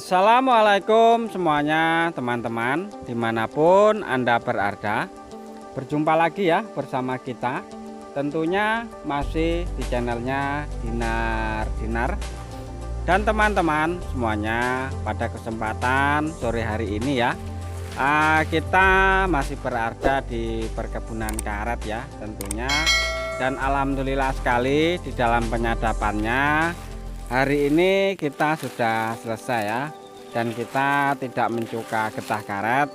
Assalamualaikum semuanya teman-teman, dimanapun Anda berada. Berjumpa lagi ya bersama kita, tentunya masih di channelnya Dinar. Dan teman-teman semuanya, pada kesempatan sore hari ini ya, kita masih berada di perkebunan karet ya tentunya. Dan alhamdulillah sekali di dalam penyadapannya hari ini kita sudah selesai ya, dan kita tidak mencuka getah karet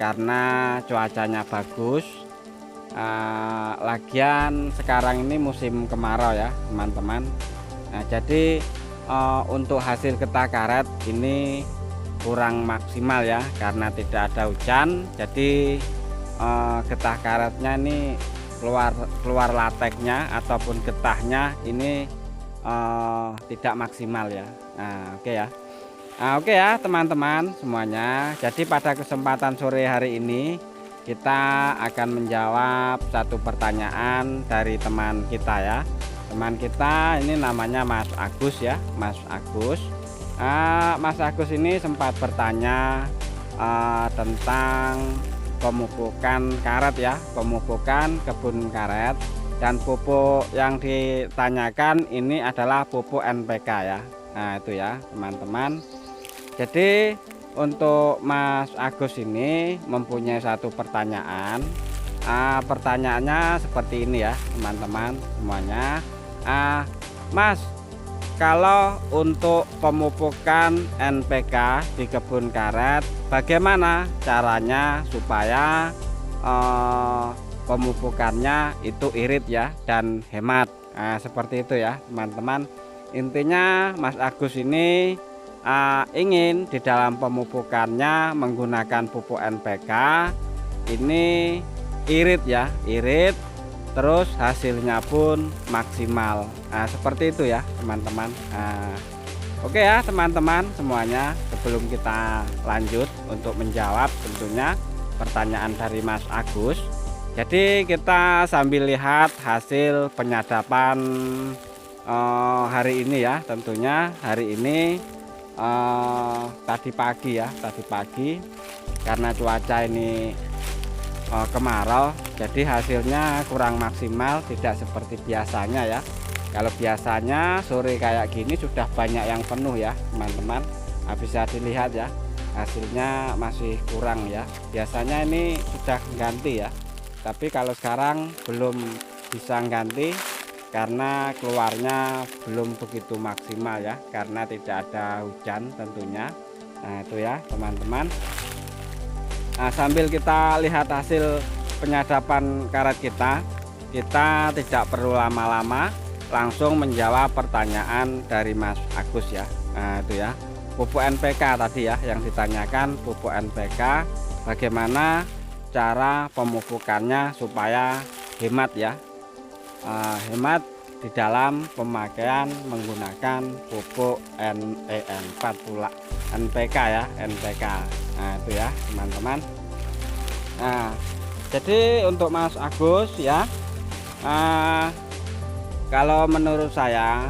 karena cuacanya bagus. Lagian sekarang ini musim kemarau ya teman-teman. Nah, jadi untuk hasil getah karet ini kurang maksimal ya karena tidak ada hujan. Jadi getah karetnya ini keluar lateknya ataupun getahnya ini tidak maksimal ya. Nah, oke ya. Oke ya teman-teman semuanya. Jadi pada kesempatan sore hari ini kita akan menjawab satu pertanyaan dari teman kita ya. Teman kita ini namanya Mas Agus ya, Mas Agus. Mas Agus ini sempat bertanya tentang pemupukan karet ya, pemupukan kebun karet. Dan pupuk yang ditanyakan ini adalah pupuk NPK ya. Nah itu ya teman-teman. Jadi untuk Mas Agus ini mempunyai satu pertanyaan. Pertanyaannya seperti ini ya teman-teman semuanya. Mas, kalau untuk pemupukan NPK di kebun karet, bagaimana caranya supaya pemupukannya itu irit ya dan hemat? Seperti itu ya teman-teman. Intinya Mas Agus ini ingin di dalam pemupukannya menggunakan pupuk NPK ini irit ya, irit, terus hasilnya pun maksimal. Seperti itu ya teman-teman. Oke ya teman-teman semuanya, sebelum kita lanjut untuk menjawab tentunya pertanyaan dari Mas Agus, jadi kita sambil lihat hasil penyadapan hari ini ya. Tentunya hari ini tadi pagi ya, tadi pagi karena cuaca ini kemarau, jadi hasilnya kurang maksimal, tidak seperti biasanya ya. Kalau biasanya sore kayak gini sudah banyak yang penuh ya teman-teman. Bisa dilihat ya, hasilnya masih kurang ya. Biasanya ini sudah ganti ya, tapi kalau sekarang belum bisa ganti karena keluarnya belum begitu maksimal ya, karena tidak ada hujan tentunya. Nah itu ya teman-teman. Sambil kita lihat hasil penyadapan karet kita tidak perlu lama-lama, langsung menjawab pertanyaan dari Mas Agus ya. Nah itu ya, pupuk NPK tadi ya yang ditanyakan, pupuk NPK bagaimana cara pemupukannya supaya hemat ya. Hemat di dalam pemakaian menggunakan pupuk NPK ya, NPK. Nah itu ya teman-teman. Nah jadi untuk Mas Agus ya, kalau menurut saya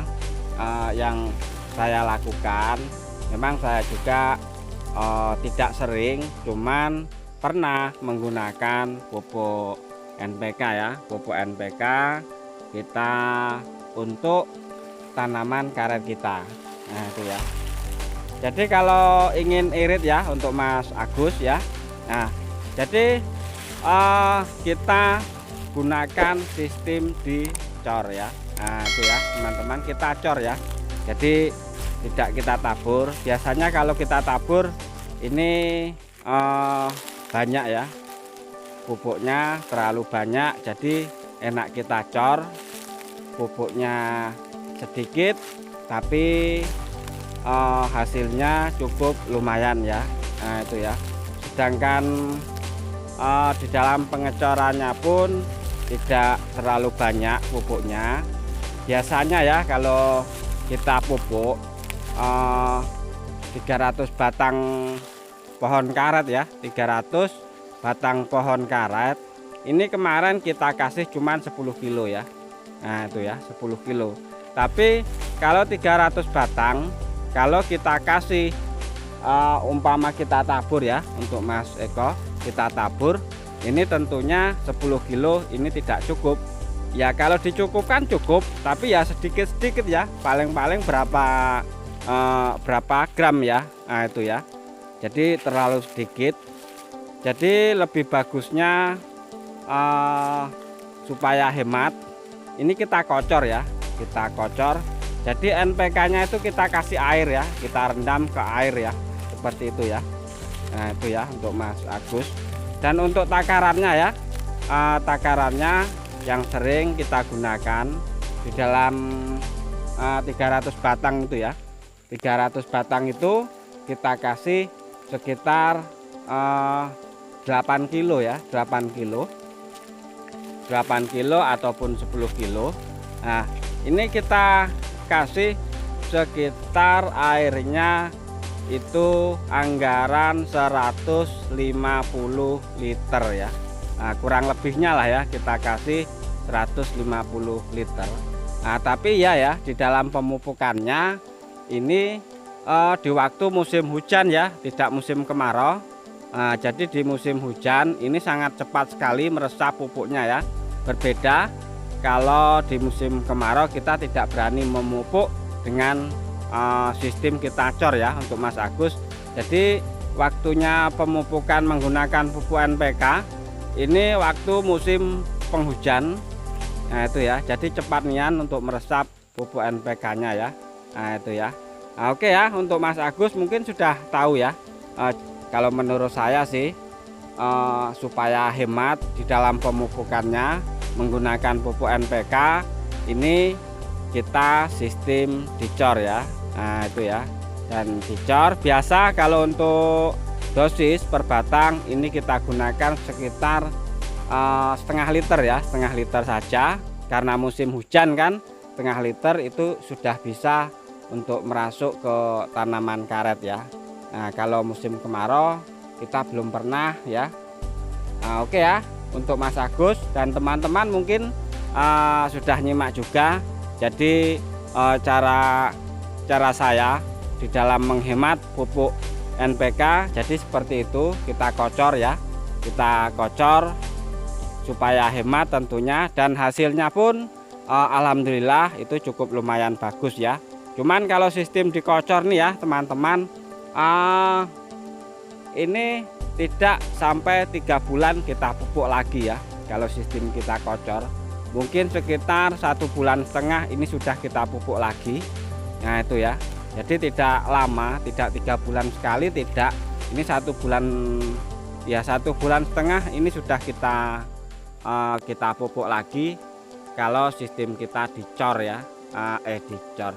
yang saya lakukan, memang saya juga tidak sering, cuman pernah menggunakan pupuk NPK ya, pupuk NPK kita untuk tanaman karet kita. Nah itu ya. Jadi kalau ingin irit ya untuk Mas Agus ya, nah jadi kita gunakan sistem dicor ya. Nah itu ya teman-teman, kita cor ya, jadi tidak kita tabur. Biasanya kalau kita tabur ini banyak ya, pupuknya terlalu banyak, jadi enak kita cor, pupuknya sedikit tapi hasilnya cukup lumayan ya. Nah itu ya, sedangkan di dalam pengecorannya pun tidak terlalu banyak pupuknya. Biasanya ya kalau kita pupuk 300 batang pohon karet ya, 300 batang pohon karet ini kemarin kita kasih cuman 10 kilo ya. Nah itu ya 10 kilo. Tapi kalau 300 batang, kalau kita kasih umpama kita tabur ya, untuk Mas Eko kita tabur, ini tentunya 10 kilo ini tidak cukup ya. Kalau dicukupkan cukup, tapi ya sedikit-sedikit ya, paling-paling berapa gram ya, nah itu ya, jadi terlalu sedikit. Jadi lebih bagusnya supaya hemat, ini kita kocor ya, kita kocor. Jadi NPK nya itu kita kasih air ya, kita rendam ke air ya, seperti itu ya. Nah itu ya untuk Mas Agus. Dan untuk takarannya ya, takarannya yang sering kita gunakan di dalam 300 batang itu ya, 300 batang itu kita kasih sekitar 8 kilo ya, 8 kilo ataupun 10 kilo. Nah ini kita kasih sekitar airnya itu anggaran 150 liter ya. Nah, kurang lebihnya lah ya, kita kasih 150 liter. Nah tapi ya di dalam pemupukannya ini di waktu musim hujan ya, tidak musim kemarau. Nah, jadi di musim hujan ini sangat cepat sekali meresap pupuknya ya. Berbeda kalau di musim kemarau kita tidak berani memupuk dengan sistem kita cor ya untuk Mas Agus. Jadi waktunya pemupukan menggunakan pupuk NPK ini waktu musim penghujan. Nah itu ya, jadi cepat nian untuk meresap pupuk NPK nya ya. Nah itu ya. Nah, oke ya, untuk Mas Agus mungkin sudah tahu ya. Kalau menurut saya sih supaya hemat di dalam pemupukannya menggunakan pupuk NPK ini kita sistem dicor ya. Nah itu ya, dan dicor biasa. Kalau untuk dosis per batang ini kita gunakan sekitar setengah liter ya, setengah liter saja, karena musim hujan kan setengah liter itu sudah bisa untuk merasuk ke tanaman karet ya. Nah kalau musim kemarau kita belum pernah ya. Nah, oke ya, untuk Mas Agus dan teman-teman mungkin sudah nyimak juga. Jadi cara saya di dalam menghemat pupuk NPK jadi seperti itu, kita kocor ya, kita kocor supaya hemat tentunya, dan hasilnya pun alhamdulillah itu cukup lumayan bagus ya. Cuman kalau sistem dikocor nih ya teman-teman, ini tidak sampai 3 bulan kita pupuk lagi ya. Kalau sistem kita kocor mungkin sekitar 1,5 bulan ini sudah kita pupuk lagi. Nah itu ya, jadi tidak lama, tidak 3 bulan sekali, tidak, ini 1 bulan ya, 1,5 bulan ini sudah kita pupuk lagi. Kalau sistem kita dicor ya, dicor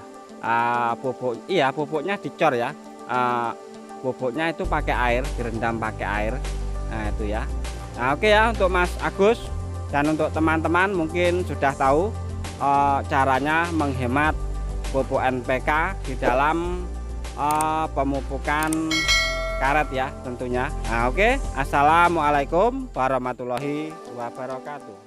pupuknya dicor ya, pupuknya itu pakai air, direndam pakai air. Nah itu ya. Nah oke ya, untuk Mas Agus dan untuk teman-teman mungkin sudah tahu caranya menghemat pupuk NPK di dalam pemupukan karet ya tentunya. Nah oke, assalamualaikum warahmatullahi wabarakatuh.